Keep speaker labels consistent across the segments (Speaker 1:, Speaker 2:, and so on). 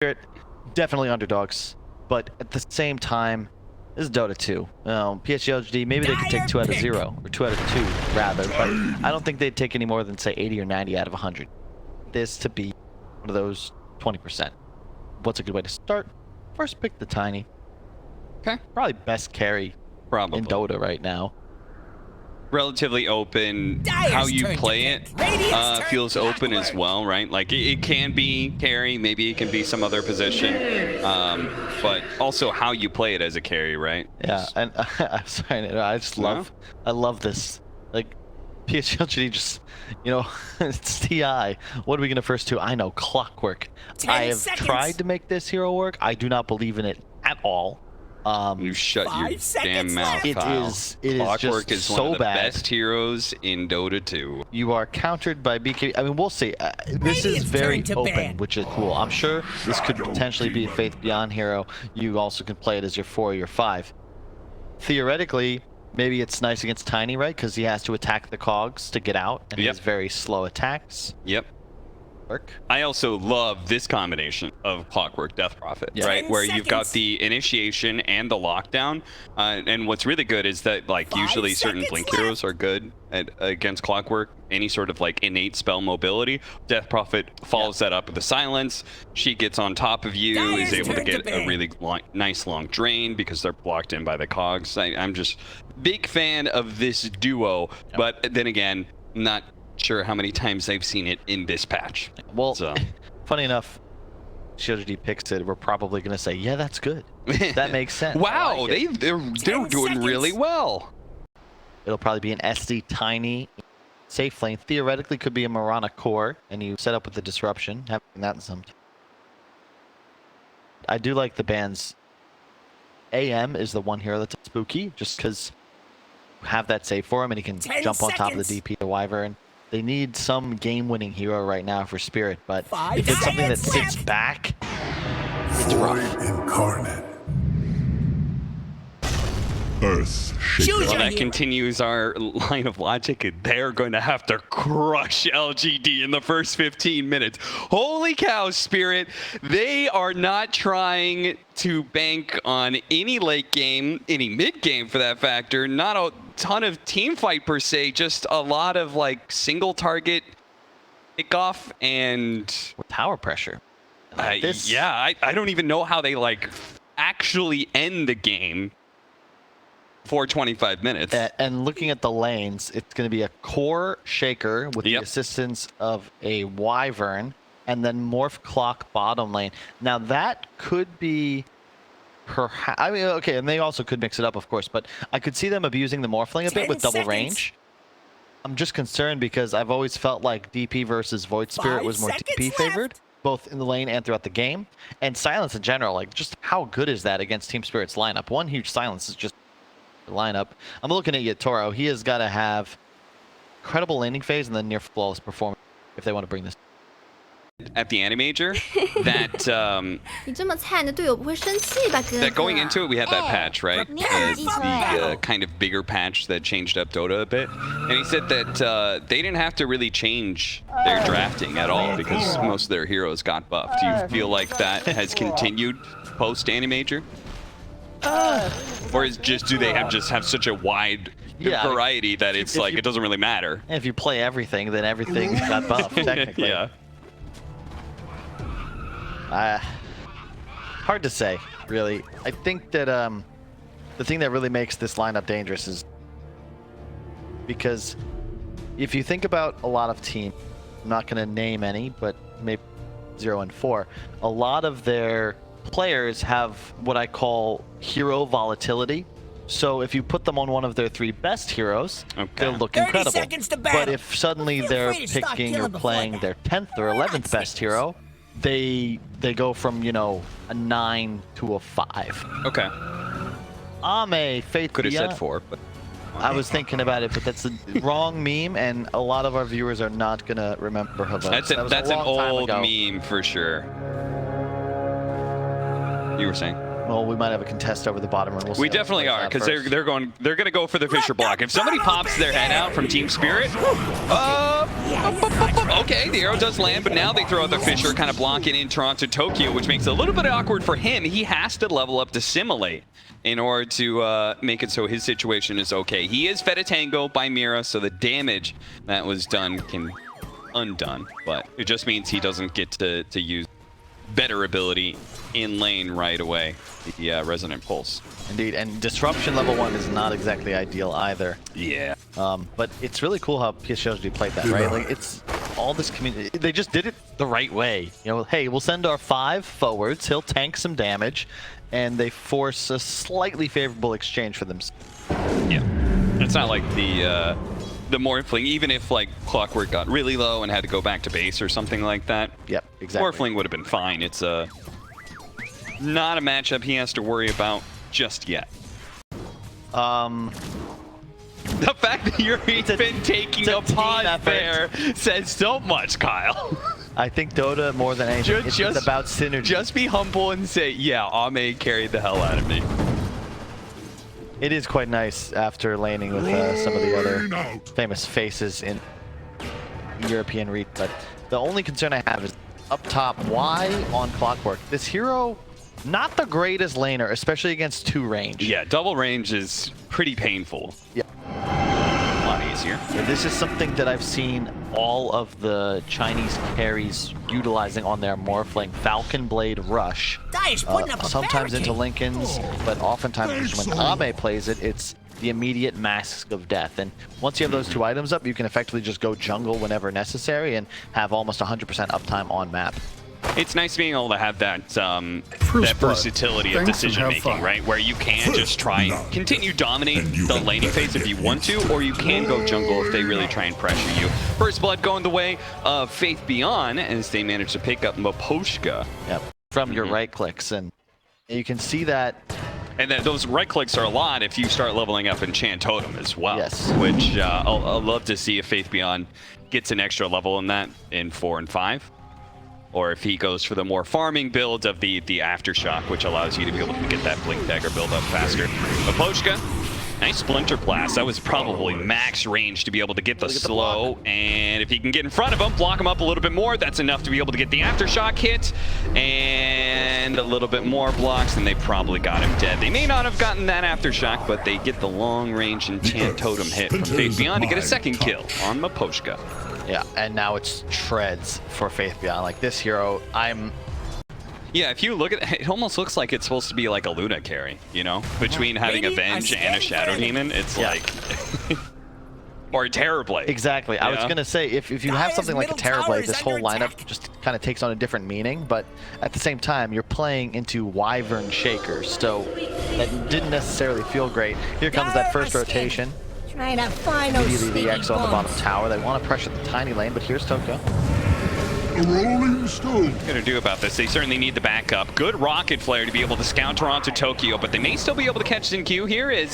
Speaker 1: Spirit, definitely underdogs, but at the same time, this is Dota 2. PSG LGD, maybe they could take 2 out of 0, or 2 out of 2, rather, but I don't think they'd take any more than, say, 80 or 90 out of 100. This to be one of those 20%. What's a good way to start? First, pick the Tiny.
Speaker 2: Okay.
Speaker 1: Probably best carry in Dota right now.
Speaker 2: Relatively open. How you play it feels open as well, right? Like it can be carry, maybe it can be some other position, but also how you play it as a carry, right?
Speaker 1: Yeah, and I'm sorry, I just love, I love this. Like, PSG just, you know, it's TI. What are we gonna first do? I know, Clockwork. I have tried to make this hero work. I do not believe in it at all.
Speaker 2: You shut your damn mouth, Kyle.
Speaker 1: Clockwork
Speaker 2: is
Speaker 1: so
Speaker 2: one of the
Speaker 1: bad.
Speaker 2: best heroes in Dota 2.
Speaker 1: You are countered by BK. I mean, we'll see. This is very open, which is cool. I'm sure this could potentially be a Faith Beyond hero. You also can play it as your 4 or your 5. Theoretically, maybe it's nice against Tiny, right? Because he has to attack the cogs to get out, and he has very slow attacks.
Speaker 2: Yep. I also love this combination of Clockwork Death Prophet, right? Where you've got the initiation and the lockdown. And what's really good is that, like, usually certain Blink heroes are good against Clockwork. Any sort of, like, innate spell mobility. Death Prophet follows that up with the silence. She gets on top of you, is able to get a really nice long drain because they're blocked in by the cogs. I'm just big fan of this duo, but then again, not sure how many times I've seen it in this patch.
Speaker 1: Well, so. Funny enough, GLGD picks it. We're probably going to say, yeah, that's good. That makes sense.
Speaker 2: Wow, they're doing really well.
Speaker 1: It'll probably be an SD Tiny safe lane. Theoretically, could be a Mirana core, and you set up with the disruption, having that in some. I do like the bands. AM is the one hero that's spooky, just because have that save for him, and he can jump on top of the DP to Wyvern. They need some game-winning hero right now for Spirit, but if it's something that sits back, it's rough.
Speaker 3: Incarnate. Earth shaker.
Speaker 2: Well, that continues our line of logic, and they're going to have to crush LGD in the first 15 minutes. Holy cow, Spirit. They are not trying to bank on any late game, any mid game for that factor. Not a ton of team fight per se, just a lot of like single target kickoff and
Speaker 1: with tower pressure.
Speaker 2: Yeah, I don't even know how they like actually end the game for 25 minutes.
Speaker 1: And looking at the lanes, it's going to be a core shaker with the assistance of a Wyvern, and then Morph Clock bottom lane. Now that could be perhaps, I mean, okay, and they also could mix it up, of course, but I could see them abusing the Morphling a bit with double range. I'm just concerned because I've always felt like DP versus Void Spirit was more DP favored, both in the lane and throughout the game. And silence in general, like, just how good is that against Team Spirit's lineup? One huge silence is just lineup. I'm looking at Yatoro. He has got to have incredible laning phase and then near flawless performance if they want to bring this.
Speaker 2: At the Animajor, that that going into it, we had that patch, right? The kind of bigger patch that changed up Dota a bit. And he said that they didn't have to really change their drafting at all because most of their heroes got buffed. Do you feel like that has continued post Animajor? Or is do they just have such a wide variety that it's like it doesn't really matter?
Speaker 1: And if you play everything, then everything got buffed, technically.
Speaker 2: Yeah.
Speaker 1: Hard to say, really. I think that the thing that really makes this lineup dangerous is because if you think about a lot of teams, I'm not going to name any, but maybe 0 and 4, a lot of their players have what I call hero volatility. So if you put them on one of their 3 best heroes, they'll look incredible. But if suddenly they're picking or playing their 10th or 11th best hero, they go from, you know, a 9 to a 5.
Speaker 2: Okay.
Speaker 1: Ame, Faith
Speaker 2: could have said 4, but
Speaker 1: I was thinking about it, but that's the wrong meme, and a lot of our viewers are not gonna remember her.
Speaker 2: That's an old meme for sure. You were saying?
Speaker 1: Well, we might have a contest over the bottom run.
Speaker 2: We definitely are, because they're gonna go for the Fisher block. If somebody pops their head out from Team Spirit, Okay, the arrow does land, but now they throw out the Fisher, kind of blocking in Toronto Tokyo, which makes it a little bit awkward for him. He has to level up to Simulate in order to make it so his situation is okay. He is fed a tango by Mira, so the damage that was done can undone, but it just means he doesn't get to use better ability in lane right away, the Resonant Pulse.
Speaker 1: Indeed, and Disruption level 1 is not exactly ideal either.
Speaker 2: Yeah.
Speaker 1: But it's really cool how PSG played that, right? Like, it's all this community, they just did it the right way. You know, hey, we'll send our 5 forwards, he'll tank some damage, and they force a slightly favorable exchange for them.
Speaker 2: Yeah, it's not like the Morphling, even if like Clockwork got really low and had to go back to base or something like that.
Speaker 1: Yep, exactly.
Speaker 2: Morphling would have been fine. It's not a matchup he has to worry about just yet. The fact that you're even taking a pause there says so much, Kyle.
Speaker 1: I think Dota, more than anything, it's just about synergy.
Speaker 2: Just be humble and say, yeah, Ame carried the hell out of me.
Speaker 1: It is quite nice after laning with some of the other famous faces in European reach, but the only concern I have is up top, why on Clockwork? This hero, not the greatest laner, especially against 2 range.
Speaker 2: Yeah, double range is pretty painful.
Speaker 1: Yeah.
Speaker 2: A lot easier.
Speaker 1: This is something that I've seen all of the Chinese carries utilizing on their Morphling. Falcon Blade Rush. Sometimes into Lincoln's, but oftentimes when Ame plays it, it's the immediate Mask of Death. And once you have those 2 items up, you can effectively just go jungle whenever necessary and have almost 100% uptime on map.
Speaker 2: It's nice being able to have that that versatility of decision making, right? Where you can just try and continue dominating the laning phase if you want to, or you can go jungle if they really try and pressure you. First blood going the way of Faith Beyond as they manage to pick up Maposhka.
Speaker 1: Yep. From your right clicks, and you can see that.
Speaker 2: And then those right clicks are a lot if you start leveling up Enchant Totem as well.
Speaker 1: Yes.
Speaker 2: Which I'll love to see if Faith Beyond gets an extra level in that in 4 and 5. Or if he goes for the more farming build of the Aftershock, which allows you to be able to get that Blink Dagger build up faster. Maposhka, nice Splinter Blast. That was probably max range to be able to get the slow. And if he can get in front of him, block him up a little bit more, that's enough to be able to get the Aftershock hit. And a little bit more blocks, and they probably got him dead. They may not have gotten that Aftershock, but they get the long range Enchant Totem hit from Faith Beyond to get a second kill on Maposhka.
Speaker 1: Yeah, and now it's treads for Faith Beyond. Like this hero,
Speaker 2: Yeah, if you look at it, it almost looks like it's supposed to be like a Luna carry, you know? Between having Avenge and a Shadow Demon, it's like... or a Terrorblade.
Speaker 1: Exactly. I was going to say, if you have something like a Terrorblade, this whole lineup just kind of takes on a different meaning, but at the same time, you're playing into Wyvern Shakers, so that didn't necessarily feel great. Here comes that first rotation.
Speaker 4: Trying to find those
Speaker 1: Immediately the X on the bottom tower. They want to pressure the tiny lane, but here's Tokyo.
Speaker 3: A rolling stone.
Speaker 2: What gonna do about this? They certainly need the backup. Good rocket flare to be able to scout Toronto Tokyo, but they may still be able to catch Zinq here. Is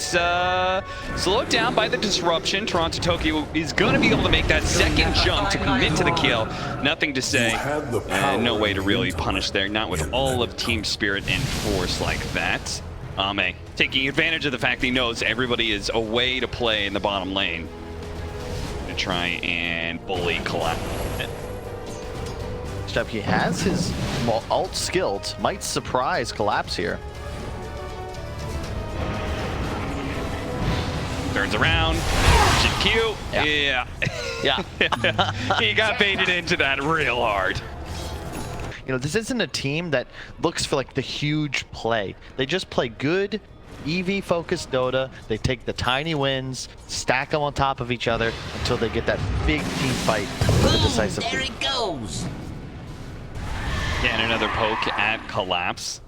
Speaker 2: slowed down by the disruption. Toronto Tokyo is gonna be able to make that second jump to commit to the kill. Nothing to say, and no way to really punish there. Not with all of Team Spirit and Force like that. Ame taking advantage of the fact that he knows everybody is away to play in the bottom lane to try and bully Collapse.
Speaker 1: He has his ult skilled, might surprise Collapse here.
Speaker 2: Turns around, Q. Yeah. He got baited into that real hard.
Speaker 1: You know, this isn't a team that looks for like the huge play. They just play good EV-focused Dota. They take the tiny wins, stack them on top of each other until they get that big team fight with a decisive lead.
Speaker 4: There he goes.
Speaker 2: Yeah, and another poke at Collapse.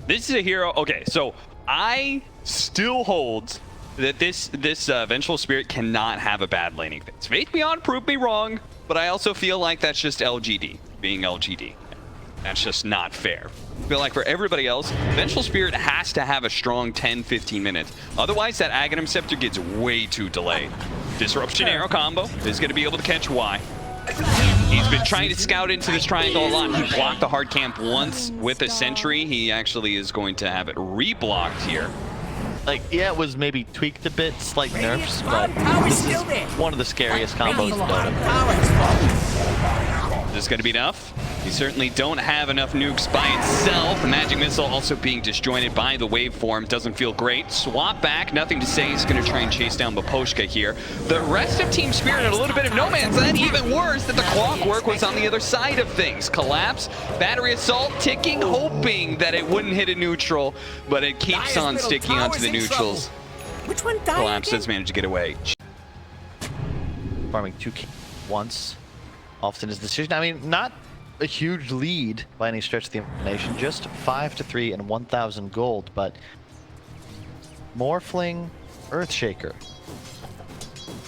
Speaker 2: This is a hero. Okay, so I still hold that this Vengeful Spirit cannot have a bad laning phase. Faith Beyond proved me wrong, but I also feel like that's just LGD being LGD. That's just not fair. I feel like for everybody else, Vengeful Spirit has to have a strong 10-15 minutes. Otherwise, that Aghanim Scepter gets way too delayed. Disruption Arrow combo is going to be able to catch Y. He's been trying to scout into this triangle a lot. He blocked the hard camp once with a sentry. He actually is going to have it reblocked here.
Speaker 1: Like, yeah, it was maybe tweaked a bit, slight nerfs, but this is one of the scariest combos in Dota.
Speaker 2: Is this going to be enough? You certainly don't have enough nukes by itself. The magic missile also being disjointed by the waveform. Doesn't feel great. Swap back. Nothing to say. He's going to try and chase down Baposhka here. The rest of Team Spirit in a little bit of no man's land. Even worse that the clockwork was on the other side of things. Collapse. Battery assault ticking, hoping that it wouldn't hit a neutral, but it keeps on sticking onto the neutrals.
Speaker 4: Which one died?
Speaker 2: Collapse does manage to get away.
Speaker 1: Farming 2 once. Often is the decision. I mean, not a huge lead by any stretch of the imagination, just 5-3 and 1,000 gold, but Morphling, Earthshaker.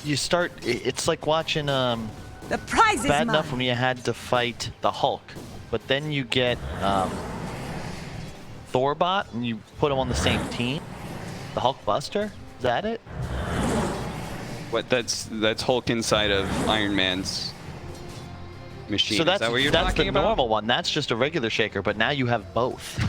Speaker 1: You start, it's like watching
Speaker 4: the prize is
Speaker 1: Bad
Speaker 4: mine.
Speaker 1: Enough when you had to fight the Hulk, but then you get Thorbot and you put them on the same team. The Hulk Buster, is that it?
Speaker 2: What? That's Hulk inside of Iron Man's machine.
Speaker 1: So that's,
Speaker 2: is that what you're
Speaker 1: that's
Speaker 2: talking
Speaker 1: the
Speaker 2: about?
Speaker 1: normal one. That's just a regular shaker, but now you have both.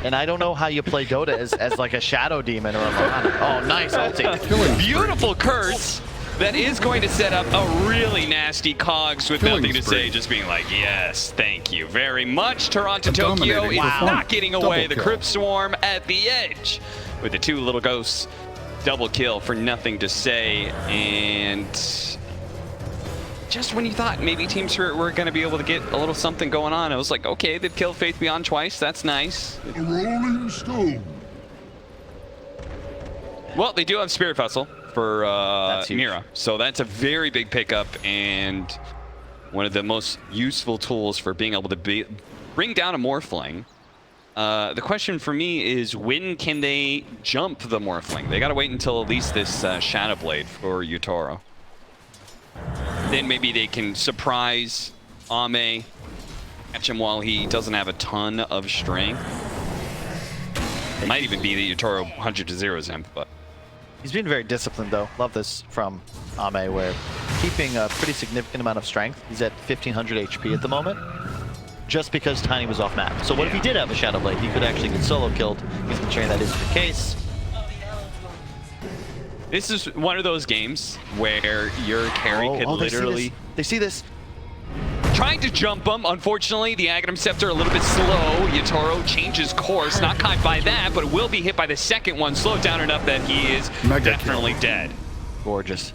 Speaker 1: And I don't know how you play Dota as like a Shadow Demon or a Marana. Oh, nice ulti.
Speaker 2: Beautiful curse that is going to set up a really nasty cogs with nothing to say, just being like, yes, thank you very much. Toronto Tokyo is not getting away. The Crypt Swarm at the edge with the 2 little ghosts. Double kill for nothing to say, and just when you thought maybe Team Spirit were going to be able to get a little something going on, I was like, okay, they've killed Faith Beyond twice. That's nice.
Speaker 3: A rolling stone.
Speaker 2: Well, they do have Spirit Vessel for
Speaker 1: That's huge.
Speaker 2: Mira, so that's a very big pickup and one of the most useful tools for being able to bring down a Morphling. The question for me is, when can they jump the Morphling? They got to wait until at least this Shadow Blade for Yutaro. Then maybe they can surprise Ame, catch him while he doesn't have a ton of strength. It might even be that Yutaro 100-0s him, but
Speaker 1: He's been very disciplined, though. Love this from Ame, where keeping a pretty significant amount of strength. He's at 1,500 HP at the moment, just because Tiny was off map. So what if he did have a Shadow Blade? He could actually get solo killed. He's ensuring that is the case.
Speaker 2: this is one of those games where your carry could literally...
Speaker 1: They see this.
Speaker 2: Trying to jump him. Unfortunately, the Aghanim Scepter a little bit slow. Yutaro changes course. Not caught by that, but will be hit by the second one. Slowed down enough that he is definitely dead.
Speaker 1: Gorgeous.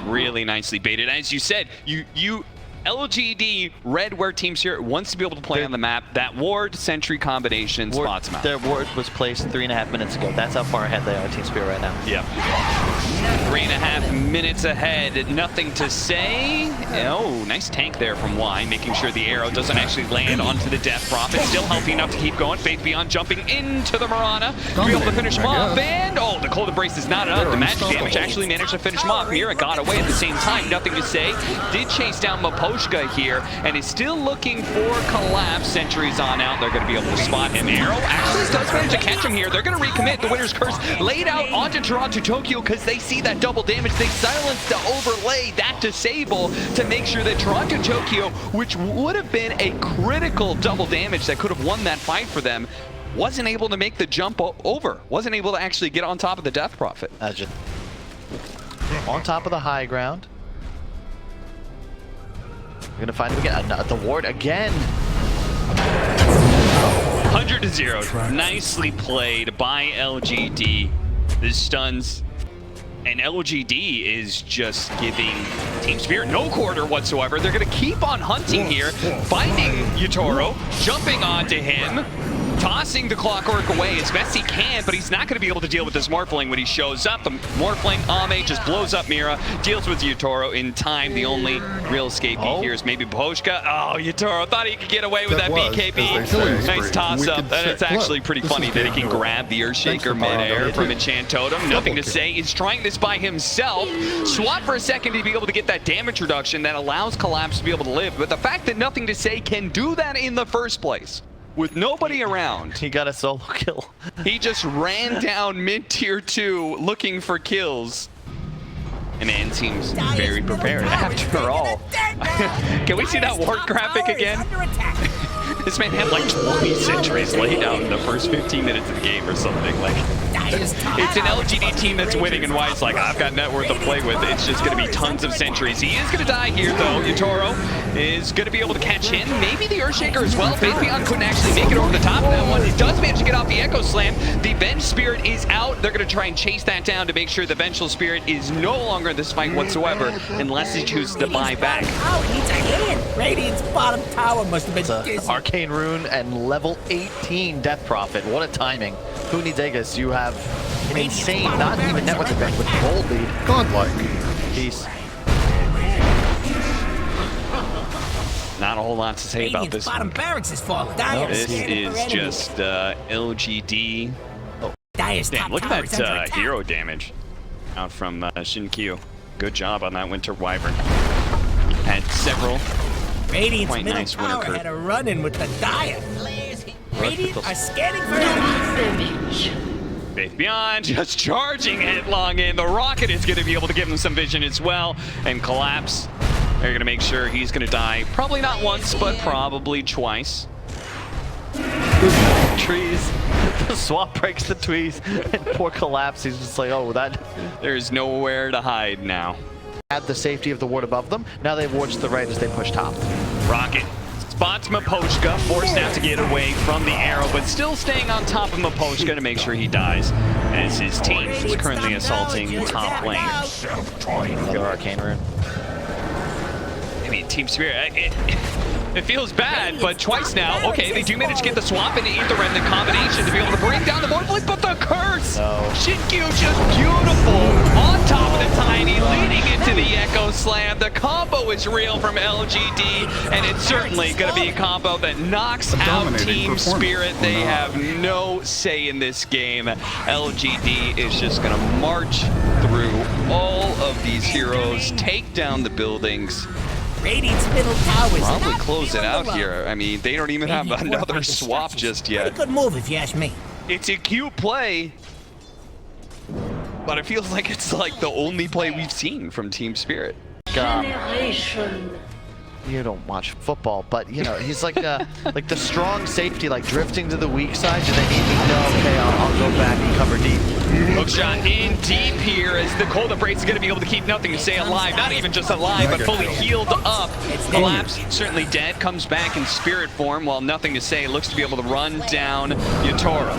Speaker 2: Really nicely baited. As you said, you LGD read where Team Spirit wants to be able to play on the map. That ward sentry combination spots him out.
Speaker 1: Their ward was placed 3.5 minutes ago. That's how far ahead they are, Team Spirit, right now.
Speaker 2: Yep. 3.5 minutes ahead. Nothing to say. Oh, nice tank there from Y, making sure the arrow doesn't actually land onto the Death Prophet. Still healthy enough to keep going. Faith Beyond jumping into the Marana to be able to finish him off. And, oh, the Cold Embrace is not enough. The magic damage actually managed to finish him off. Mira got away at the same time. Nothing to say. Did chase down Maposhka here and is still looking for Collapse. Sentries on out. They're going to be able to spot him. Arrow actually does manage to catch him here. They're going to recommit. The Winner's Curse laid out onto Toronto Tokyo because they see that double damage. They silence to overlay that disable to make sure that Toronto Tokyo, which would have been a critical double damage that could have won that fight for them, wasn't able to make the jump over. Wasn't able to actually get on top of the Death Prophet.
Speaker 1: Just on top of the high ground. We're gonna find him again. The ward again.
Speaker 2: 100-0. Nicely played by LGD. The stuns. And LGD is just giving Team Spirit no quarter whatsoever. They're going to keep on hunting here, finding Yutaro, jumping onto him, tossing the Clockwork away as best he can, but he's not going to be able to deal with this Morphling when he shows up. The Morphling, Ame, just blows up Mira, deals with Yutaro in time. The only real escapee here is maybe Bohoshka. Oh, Yutaro thought he could get away with that BKB. Nice toss-up. And it's actually pretty funny that he can grab the Earthshaker mid-air from Enchant Totem. Nothing to say. He's trying this by himself. Swat for a second to be able to get that damage reduction that allows Collapse to be able to live. But the fact that Nothing to Say can do that in the first place, with nobody around.
Speaker 1: He got a solo kill.
Speaker 2: He just ran down mid-tier 2 looking for kills. And man seems very prepared after all. Can we see that ward graphic again? This man had like 20 sentries laid out in the first 15 minutes of the game or something. Like, it's an LGD team that's winning, and Wyatt's like, I've got net worth to play with. It's just going to be tons of sentries. He is going to die here, though. Yatoro is going to be able to catch him. Maybe the Earthshaker as well. Faith Beyond couldn't actually make it over the top of that one. He does manage to get off the Echo Slam. The Venge Spirit is out. They're going to try and chase that down to make sure the Vengeful Spirit is no longer in this fight whatsoever, unless he chooses to buy back.
Speaker 4: Oh, needs a hand. Radiant's bottom tower must have been dizzy.
Speaker 1: Arcane Rune and level 18 Death Prophet. What a timing. Who needs Aegis? You have an insane, not even network event with gold lead.
Speaker 3: Godlike.
Speaker 1: Peace.
Speaker 2: Not a whole lot to say about this.
Speaker 4: Bottom barracks is falling.
Speaker 2: This is just LGD.
Speaker 4: Oh.
Speaker 2: Damn, look at that hero damage out from Shinkyu. Good job on that Winter Wyvern. Had several
Speaker 4: Radiant's
Speaker 2: quite
Speaker 4: middle
Speaker 2: nice
Speaker 4: tower
Speaker 2: winter.
Speaker 4: had a run-in with the Dire. Radiant are scanning for enemies.
Speaker 2: Faith Beyond just charging headlong in. The Rocket is going to be able to give him some vision as well and collapse. They're going to make sure he's going to die. Probably not once, but probably twice.
Speaker 1: Trees. The swap breaks the trees. And poor Collapse. He's just like, oh, that.
Speaker 2: There's nowhere to hide now.
Speaker 1: Had the safety of the ward above them. Now they've watched to the right as they push top.
Speaker 2: Rocket spots Mapochka, forced out to get away from the arrow, but still staying on top of Mapochka to make sure he dies, as his team is currently assaulting the top lane.
Speaker 1: Another Arcane Rune.
Speaker 2: I mean, Team Spirit, it feels bad, but twice now. Okay, they do manage to get the swap into Ether and the combination to be able to bring down the Mortal, but the curse!
Speaker 1: No.
Speaker 2: Shinkyu just beautiful on top of the Tiny, leading into the Echo Slam. The combo is real from LGD, and it's certainly going to be a combo that knocks out Team Spirit. They have no say in this game. LGD is just going to march through all of these heroes, take down the buildings.
Speaker 4: Radiant's middle tower is
Speaker 2: Probably
Speaker 4: not
Speaker 2: close it out
Speaker 4: alone.
Speaker 2: here. I mean, they don't even have another swap just yet.
Speaker 4: Pretty good move if you ask me.
Speaker 2: It's a cute play, but it feels like it's like the only play we've seen from Team Spirit.
Speaker 1: You don't watch football, but you know he's like like the strong safety, like drifting to the weak side. Do they need me? No, okay, I'll go back and cover deep.
Speaker 2: Hook shot in deep here as the Cold Embrace is going to be able to keep nothing to stay alive. Not even just alive, but fully healed up. Collapse, certainly dead, comes back in spirit form while nothing to say. Looks to be able to run down Yatoro.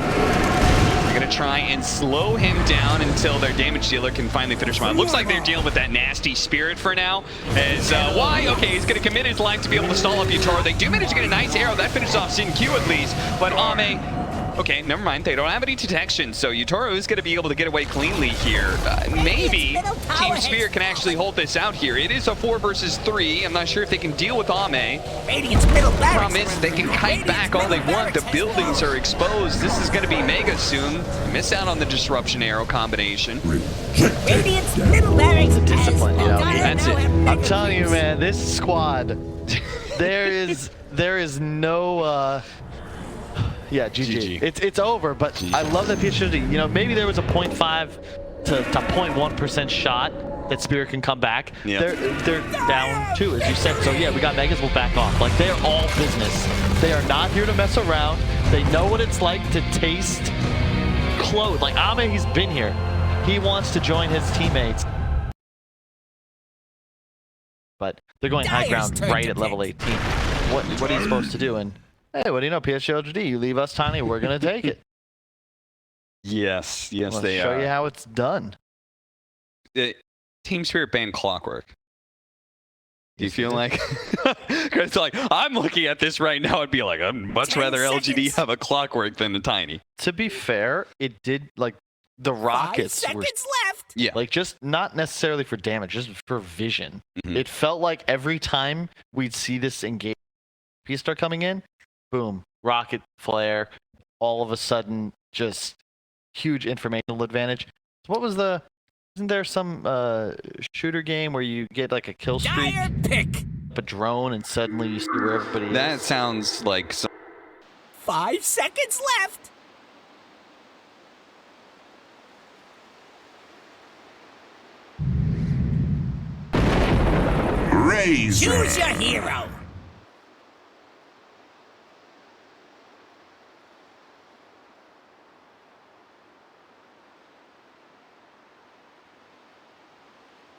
Speaker 2: They're going to try and slow him down until their damage dealer can finally finish him out. Looks like they're dealing with that nasty spirit for now. As why? Okay, he's going to commit his life to be able to stall up Yatoro. They do manage to get a nice arrow. That finishes off Shinkyu at least. But Ame, okay, never mind. They don't have any detection, so Yatoro is going to be able to get away cleanly here. Maybe Team Spirit can actually hold this out here. It is a 4 versus 3. I'm not sure if they can deal with Ame. The problem is they can kite back all they want. The buildings are exposed. This is going to be mega soon. Miss out on the disruption arrow combination.
Speaker 4: Radiant's middle barracks is
Speaker 1: Discipline, you know.
Speaker 2: That's it.
Speaker 1: I'm telling you, man, this squad, there is no. Yeah, GG. It's over, but GG. I love that PSG, you know, maybe there was a 0.5 to 0.1% shot that Spirit can come back. Yep. They're down 2, as you said. So yeah, we got Megas will back off. Like, they're all business. They are not here to mess around. They know what it's like to taste clothes. Like, Ame, he's been here. He wants to join his teammates. But they're going high ground right at level 18. What are you supposed to do? And hey, what do you know, PSG, you leave us tiny, we're going to take it.
Speaker 2: Yes, they are.
Speaker 1: Show you how it's done.
Speaker 2: Team Spirit banned Clockwork. Do you feel like? It's like, I'm looking at this right now, I'd be like, I'd much rather LGD have a Clockwork than a Tiny.
Speaker 1: To be fair, it did, like, the Rockets
Speaker 4: 5
Speaker 1: were
Speaker 4: seconds left.
Speaker 2: Yeah.
Speaker 1: like, just not necessarily for damage, just for vision.
Speaker 2: Mhm.
Speaker 1: It felt like every time we'd see this engage piece start coming in, boom, rocket flare, all of a sudden, just huge informational advantage. What was the? Isn't there some shooter game where you get like a kill streak,
Speaker 4: Dire pick.
Speaker 1: a drone, and suddenly you see where everybody is?
Speaker 2: That sounds like some
Speaker 4: 5 seconds left.
Speaker 3: Razor.
Speaker 4: Choose your hero.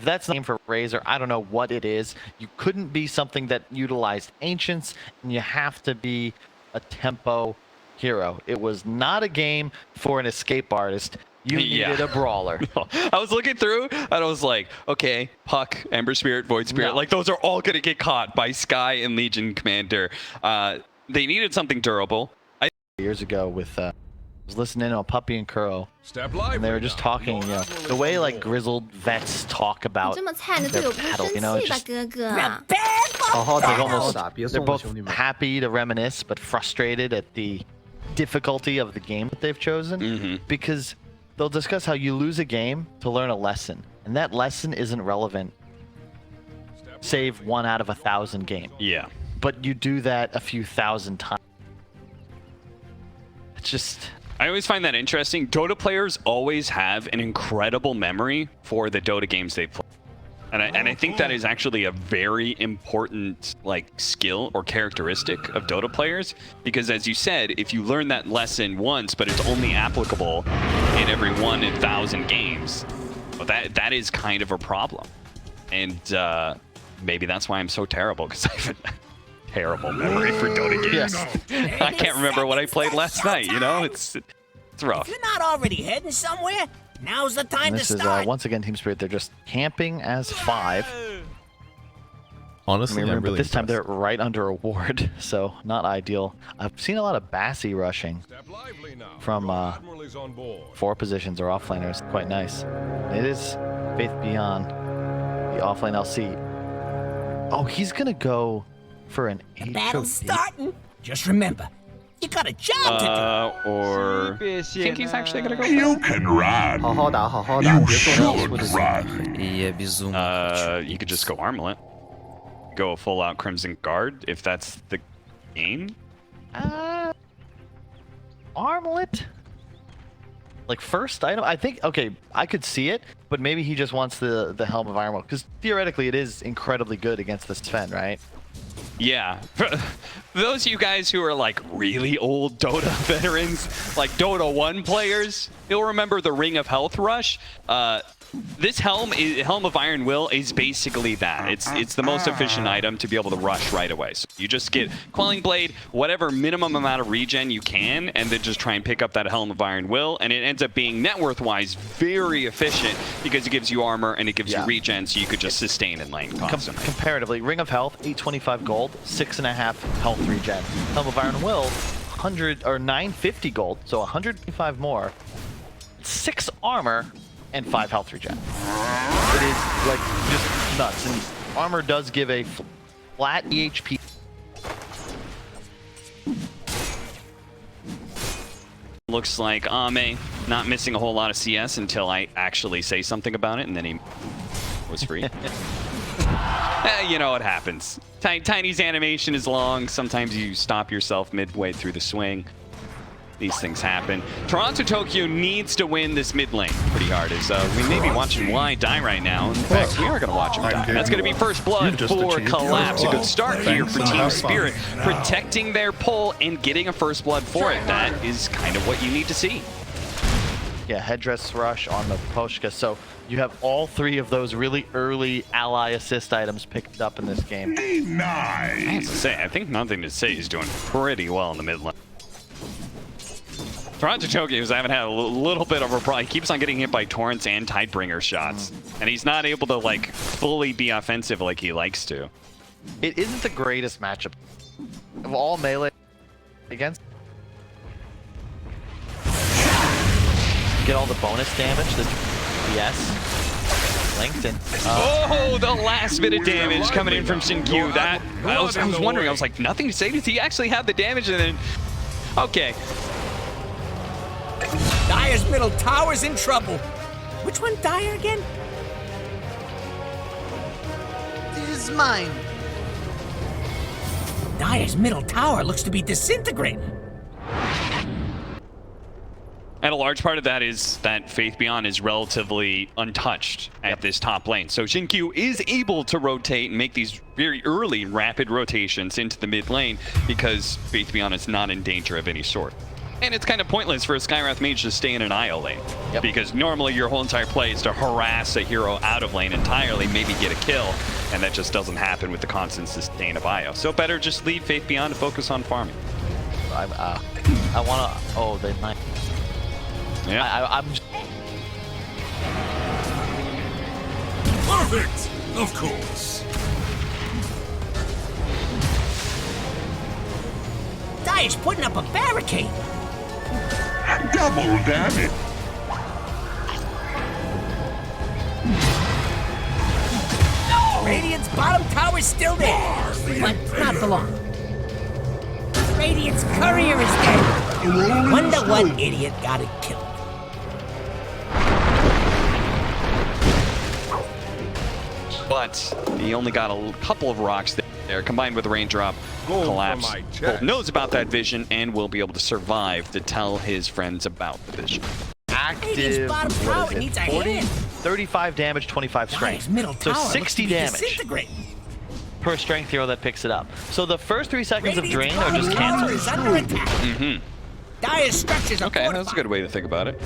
Speaker 1: If that's the name for Razor, I don't know what it is. You couldn't be something that utilized Ancients, and you have to be a tempo hero. It was not a game for an escape artist. You needed a brawler.
Speaker 2: No. I was looking through, and I was like, okay, Puck, Ember Spirit, Void Spirit, like those are all going to get caught by Sky and Legion Commander. They needed something durable.
Speaker 1: Years ago with... I was listening to Puppy and Kuro, and they were just talking, you know, the way like grizzled vets talk about their battle, you know, it's just like almost, they're both happy to reminisce, but frustrated at the difficulty of the game that they've chosen, because they'll discuss how you lose a game to learn a lesson, and that lesson isn't relevant, save 1 out of 1,000 games.
Speaker 2: Yeah.
Speaker 1: But you do that a few thousand times. It's just...
Speaker 2: I always find that interesting. Dota players always have an incredible memory for the Dota games they play. And I think that is actually a very important like skill or characteristic of Dota players, because as you said, if you learn that lesson once, but it's only applicable in every 1 in 1,000 games, well, that is kind of a problem. And maybe that's why I'm so terrible, because I have a terrible memory for Dota games. I can't remember what I played last night, you know? It's rough.
Speaker 4: If you're not already heading somewhere, now's the time to start.
Speaker 1: This is, once again, Team Spirit. They're just camping as 5.
Speaker 5: Honestly,
Speaker 1: remember,
Speaker 5: I'm really
Speaker 1: but this time
Speaker 5: impressed.
Speaker 1: they're right under a ward, so not ideal. I've seen a lot of Bassi rushing from 4 positions or offlaners. Quite nice. It is Faith Beyond, the offlane LC. Oh, he's going to go for an HOD.
Speaker 4: Battle's starting. Just remember, you got a job to do.
Speaker 2: Or I think he's actually gonna go.
Speaker 3: You can run. You should run.
Speaker 2: You could just go Armlet. Go full out Crimson Guard if that's the game.
Speaker 1: Armlet? Like first item? I think, okay, I could see it, but maybe he just wants the Helm of Ironwell, because theoretically it is incredibly good against the Sven, right?
Speaker 2: Yeah. For those of you guys who are like really old Dota veterans, like Dota 1 players, you'll remember the Ring of Health Rush. This Helm of Iron Will is basically that. It's the most efficient item to be able to rush right away. So you just get Quelling Blade, whatever minimum amount of regen you can, and then just try and pick up that Helm of Iron Will, and it ends up being net worth-wise very efficient because it gives you armor and it gives you regen, so you could just sustain in lane constantly.
Speaker 1: Comparatively, Ring of Health, 825 gold, 6.5 health regen. Helm of Iron Will, 100 or 950 gold, so 125 more, 6 armor, and 5 health regen. It is like just nuts, and armor does give a flat EHP.
Speaker 2: Looks like Ame not missing a whole lot of CS until I actually say something about it, and then he was free. You know what happens. Tiny's animation is long. Sometimes you stop yourself midway through the swing. These things happen. Toronto Tokyo needs to win this mid lane pretty hard. As we may be watching Y die right now. In fact, we are going to watch him die. That's going to be first blood for Collapse. A good start here for Team Spirit, protecting their pull and getting a first blood for it. That is kind of what you need to see.
Speaker 1: Yeah, headdress rush on the Poshka. So you have all 3 of those really early ally assist items picked up in this game.
Speaker 2: I have to say, I think Nothing to Say is doing pretty well in the mid lane. Toronto Tokyo's haven't had a little bit of a problem. He keeps on getting hit by Torrents and Tidebringer shots. And he's not able to like fully be offensive like he likes to.
Speaker 1: It isn't the greatest matchup of all melee against. Get all the bonus damage, the PS. LinkedIn.
Speaker 2: Oh, the last bit of damage coming in from Shinkyu. That I was wondering, I was like, Nothing to Say, does he actually have the damage? And then, okay.
Speaker 4: Dire's middle tower's in trouble. Which one, Dire again?
Speaker 6: This is mine.
Speaker 4: Dire's middle tower looks to be disintegrating.
Speaker 2: And a large part of that is that Faith Beyond is relatively untouched at this top lane. So Shinkyu is able to rotate and make these very early rapid rotations into the mid lane because Faith Beyond is not in danger of any sort. And it's kind of pointless for a Skywrath mage to stay in an IO lane.
Speaker 1: Yep.
Speaker 2: Because normally your whole entire play is to harass a hero out of lane entirely, maybe get a kill, and that just doesn't happen with the constant sustain of IO. So better just leave Faith Beyond to focus on farming.
Speaker 1: I want to... Oh, they might...
Speaker 2: Yeah.
Speaker 1: I'm just...
Speaker 5: Perfect! Of course.
Speaker 4: Dire's putting up a barricade.
Speaker 5: Double damage.
Speaker 4: Radiant's bottom tower's still there, but not for long. Radiant's courier is dead. Wonder what idiot got it killed.
Speaker 2: But he only got a couple of rocks there, combined with the raindrop. Collapse. Bolt knows about that vision and will be able to survive to tell his friends about the vision.
Speaker 1: Active,
Speaker 4: bottom tower needs a
Speaker 1: 40,
Speaker 4: hand.
Speaker 1: 35 damage, 25 strength.
Speaker 4: Middle
Speaker 1: So
Speaker 4: tower
Speaker 1: 60 damage per strength hero that picks it up. So the first 3 seconds of drain are just canceled.
Speaker 4: Is under attack. Dire's structures are
Speaker 2: Okay,
Speaker 4: fortified.
Speaker 2: that's a good way to think about it.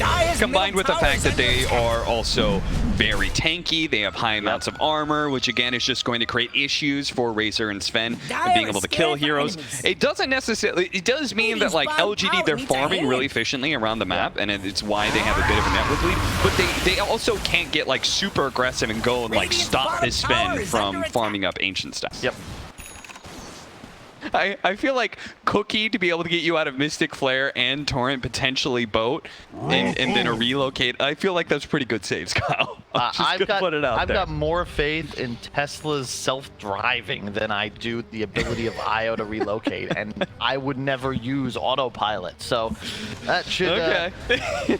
Speaker 4: Dire's
Speaker 2: Combined with the
Speaker 4: middle tower
Speaker 2: fact
Speaker 4: is
Speaker 2: that
Speaker 4: under
Speaker 2: they
Speaker 4: attack.
Speaker 2: are also very tanky, they have high amounts of armor, which again is just going to create issues for Razor and Sven being able to kill heroes. It doesn't necessarily, it does mean that like LGD, they're farming really efficiently around the map, and it's why they have a bit of a network lead, but they also can't get like super aggressive and go and like stop this Sven from farming up ancient stuff.
Speaker 1: Yep.
Speaker 2: I feel like Cookie to be able to get you out of Mystic Flare and Torrent, potentially Boat, and then a relocate. I feel like that's pretty good saves, Kyle. I've
Speaker 1: got more faith in Tesla's self-driving than I do the ability of IO to relocate, and I would never use autopilot. So that should.
Speaker 2: Okay.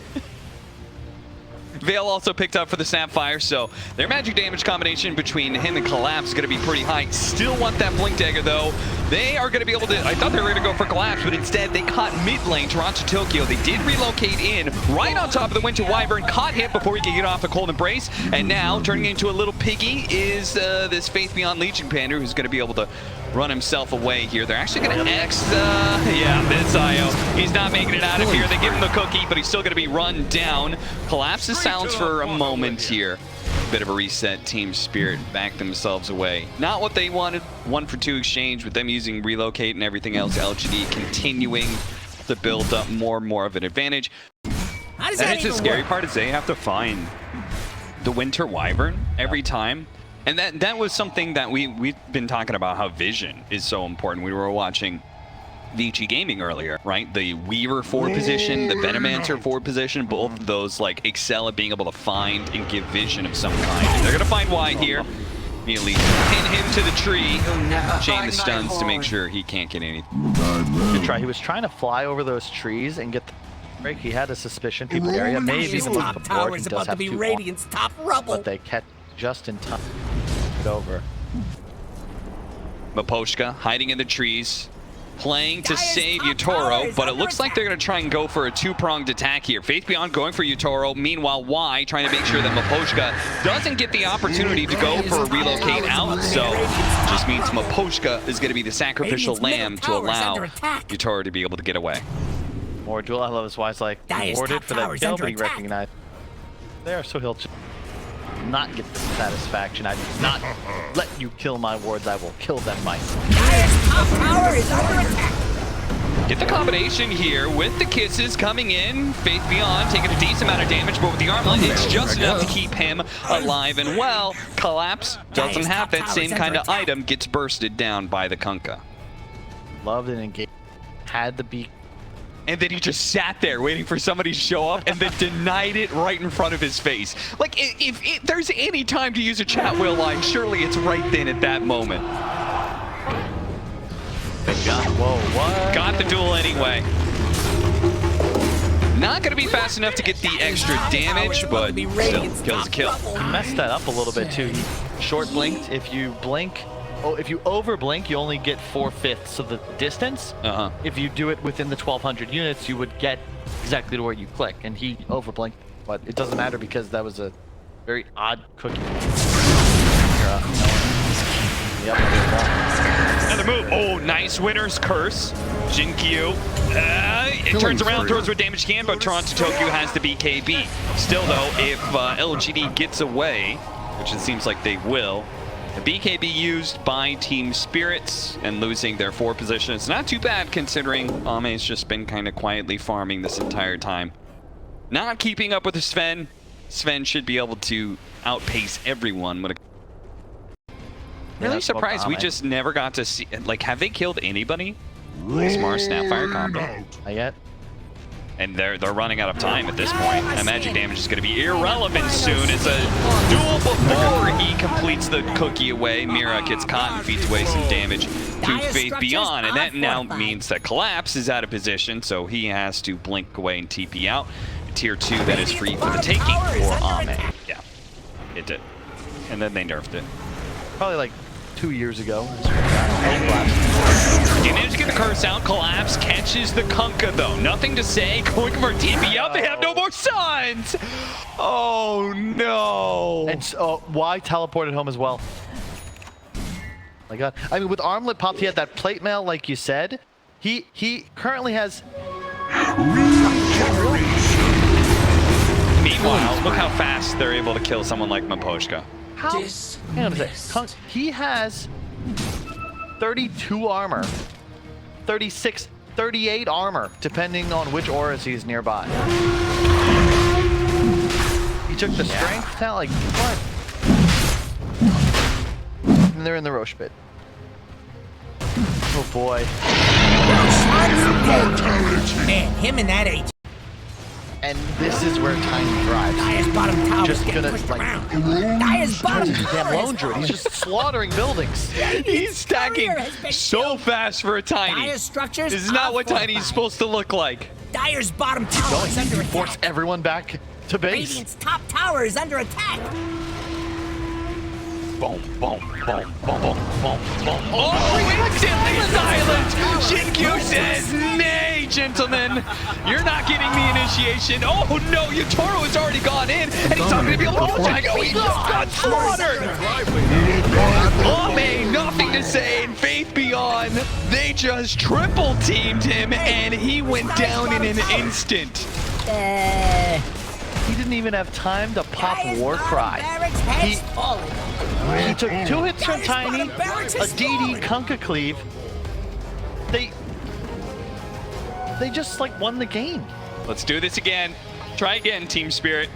Speaker 2: Vale also picked up for the Sapphire, so their magic damage combination between him and Collapse is going to be pretty high. Still want that Blink Dagger, though. They are going to be able to... I thought they were going to go for Collapse, but instead they caught mid lane, Toronto Tokyo. They did relocate in right on top of the Winter Wyvern, caught him before he could get off the Cold Embrace, and now turning into a little piggy is this Faith Beyond Legion Pander, who's going to be able to run himself away here. They're actually going to X, yeah, this IO. He's not making it out of here. They give him the cookie, but he's still going to be run down. Collapses silence for a moment here. Bit of a reset, team spirit, back themselves away. Not what they wanted. 1 for 2 exchange with them using relocate and everything else. LGD continuing to build up more and more of an advantage.
Speaker 4: How does
Speaker 2: And
Speaker 4: that
Speaker 2: it's the
Speaker 4: even
Speaker 2: scary
Speaker 4: work?
Speaker 2: part is they have to find the Winter Wyvern every time. And that was something that we've been talking about, how vision is so important. We were watching VG Gaming earlier, right? The Weaver forward position, the Venomancer forward position, both of those like excel at being able to find and give vision of some kind. And they're gonna find why here. Immediately pin him to the tree, chain the stuns to make sure he can't get anything.
Speaker 1: Good try. He was trying to fly over those trees and get the break. He had a suspicion. People area maybe
Speaker 4: His
Speaker 1: even
Speaker 4: top
Speaker 1: look
Speaker 4: tower
Speaker 1: forward.
Speaker 4: is
Speaker 1: He
Speaker 4: about
Speaker 1: does
Speaker 4: to
Speaker 1: have
Speaker 4: be
Speaker 1: 2
Speaker 4: Radiant's top rubble.
Speaker 1: but they catch just in time. Get over.
Speaker 2: Maposhka hiding in the trees, playing to
Speaker 4: Dire's
Speaker 2: save
Speaker 4: top tower
Speaker 2: Yutoro,
Speaker 4: is
Speaker 2: but it
Speaker 4: under
Speaker 2: looks like they're going to try and go for a 2-pronged attack here. Faith Beyond going for Yutoro, meanwhile Y trying to make sure that Maposhka doesn't get the opportunity to go for a relocate out, so just means Maposhka is going to be the sacrificial lamb to allow Yutoro to be able to get away.
Speaker 1: More Jewel, I love his wise like
Speaker 4: Dire's
Speaker 1: rewarded
Speaker 4: top
Speaker 1: for
Speaker 4: tower
Speaker 1: that
Speaker 4: is
Speaker 1: kill,
Speaker 4: under
Speaker 1: but he
Speaker 4: attack.
Speaker 1: recognized there, so he'll just not get the satisfaction. I do not let you kill my wards. I will kill them myself.
Speaker 4: Dire's top tower is under attack.
Speaker 2: Get the combination here with the kisses coming in. Faith Beyond taking a decent amount of damage, but with the armlet, it's just enough to keep him alive and well. Collapse doesn't have that same kind of item, gets bursted down by the Kunkka.
Speaker 1: Loved and engaged. Had the beak.
Speaker 2: And then he just sat there waiting for somebody to show up and then denied it right in front of his face. Like, if there's any time to use a chat wheel line, surely it's right then at that moment.
Speaker 1: Whoa, what?
Speaker 2: Got the duel anyway. Not going to be fast enough to get the extra damage, but still, kills a kill.
Speaker 1: He messed that up a little bit too. He short blinked. If you blink, if you over blink, you only get 4/5 of the distance. If you do it within the 1200 units, you would get exactly to where you click. And he over blinked, but it doesn't matter because that was a very odd cookie.
Speaker 2: Another move. Oh, nice winner's curse. Jinkyu. It turns around, throws what damage he can, but Toronto Tokyo has the BKB. Still, though, if LGD gets away, which it seems like they will, the BKB used by Team Spirits and losing their 4 position. It's not too bad considering Ame's just been kind of quietly farming this entire time. Not keeping up with Sven. Sven should be able to outpace everyone. Really surprised we just never got to see, like, have they killed anybody? Smart Snapfire combo.
Speaker 1: Not yet.
Speaker 2: And they're running out of time at this point. And magic damage is going to be irrelevant soon. It's a duel before he completes the cookie away. Mira gets caught and feeds away some damage to Faith Beyond. And that now means that Collapse is out of position, so he has to blink away and TP out. Tier 2 that is free for the taking for Ame. Yeah, it did. And then they nerfed it.
Speaker 1: Probably like 2 years ago.
Speaker 2: He managed to get the curse out. Collapse catches the Kunkka though. Nothing to say. Going for TP out. They have no more suns. Oh no.
Speaker 1: And so, why teleported home as well? My God. I mean, with Armlet popped, he had that plate mail, like you said. He currently has.
Speaker 2: Meanwhile, look how fast they're able to kill someone like Maposhka.
Speaker 1: How? Hang on a sec. He has 32 armor, 36, 38 armor, depending on which auras he's nearby. He took the strength talent, like what? And they're in the Roche pit. Oh boy.
Speaker 4: Man, him and that H.
Speaker 1: And this is where Tiny thrives.
Speaker 4: Dire's bottom tower
Speaker 1: Just
Speaker 4: is getting
Speaker 1: gonna
Speaker 4: pushed
Speaker 1: like
Speaker 4: around. Dire's bottom tower
Speaker 1: lone druid. He's just slaughtering buildings.
Speaker 2: He's stacking so fast for a Tiny.
Speaker 4: Dire's structures.
Speaker 2: This is not what Tiny is supposed to look like.
Speaker 4: Dire's bottom tower is under
Speaker 1: Force
Speaker 4: attack.
Speaker 1: everyone back to base.
Speaker 4: Radiant's top tower is under attack.
Speaker 2: Boom, boom, boom, boom, boom, boom, boom. Oh, instantly silent! Shinkyu says, nay, gentlemen. You're not getting the initiation. Oh no, Yutaro has already gone in, and he's not going to be able to attack. Oh, he just got slaughtered! Ame, nothing to say, and Faith Beyond, they just triple teamed him, and he went down in an instant.
Speaker 1: He didn't even have time to pop Warcry. He took 2 hits from Tiny, a DD Kunkka Cleave. They just like won the game.
Speaker 2: Let's do this again. Try again, Team Spirit.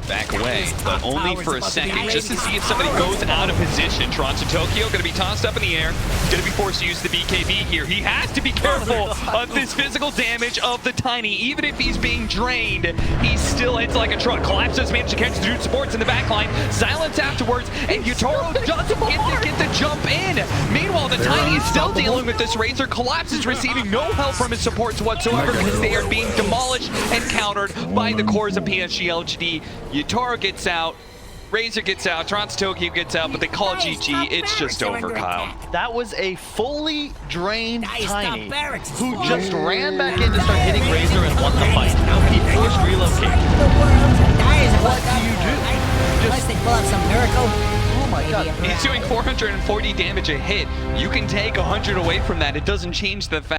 Speaker 2: Back away, but only for a second, just to see if somebody goes out of position. Toronto Tokyo going to be tossed up in the air. Going to be forced to use the BKB here. He has to be careful of this physical damage of the Tiny. Even if he's being drained, he still hits like a truck. Collapses, managed to catch the dude supports in the back line. Silence afterwards, and Yutaro doesn't get the jump in. Meanwhile, the Tiny is still dealing with this Razor. Collapse is receiving no help from his supports whatsoever because they are being demolished and countered by the cores of PSG LGD. Yutaro gets out, Razor gets out, Toronto Tokyo gets out, but they call it GG. It's just over, Kyle.
Speaker 1: That was a fully drained Tiny who just ran back in to start hitting Razor and won the fight. He forced relocate. What do you do?
Speaker 4: Unless they pull up some miracle.
Speaker 1: Oh my God.
Speaker 2: He's doing 440 damage a hit. You can take 100 away from that. It doesn't change the fact